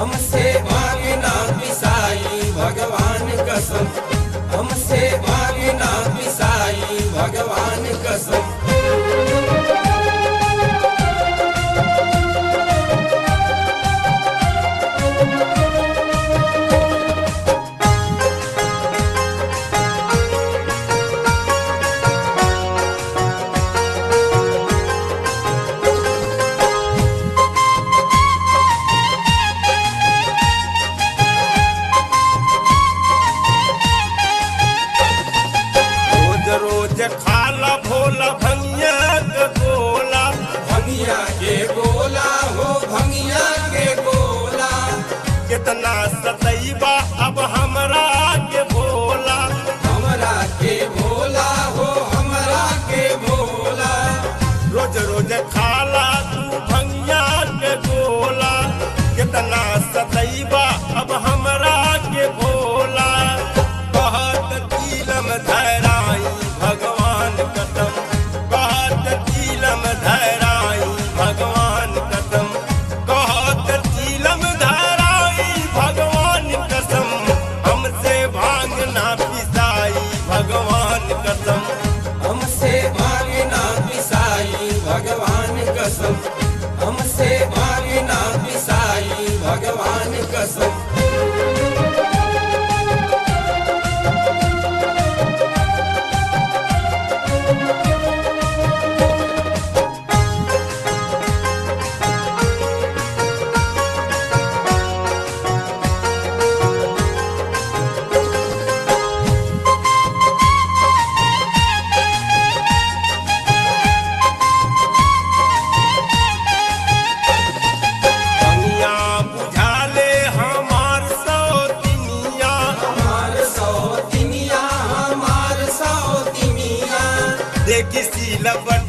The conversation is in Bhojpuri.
हमसे भागना पिसाई भगवान कसम, हमसे भागना पिसाई भगवान कसम। खाला भोला भंगिया के गोला, भंगिया के गोला हो भंगिया के गोला। कितना सतैबा अब हमरा के भोला, हमरा के भोला हो हमरा के भोला। रोज रोज खाला तू भंगिया के गोला, कितना सतैबा अब हमरा के भोला। बहुत कीलम धराई भगवान कसम, बहुत कीलम धराई भगवान कसम, बहुत कीलम धराई भगवान कसम। हमसे भांगना पिसाई भगवान कसम, हमसे भागना पिसाई भगवान कसम, हमसे भागना पिसाई भगवान कसम। किसी लबन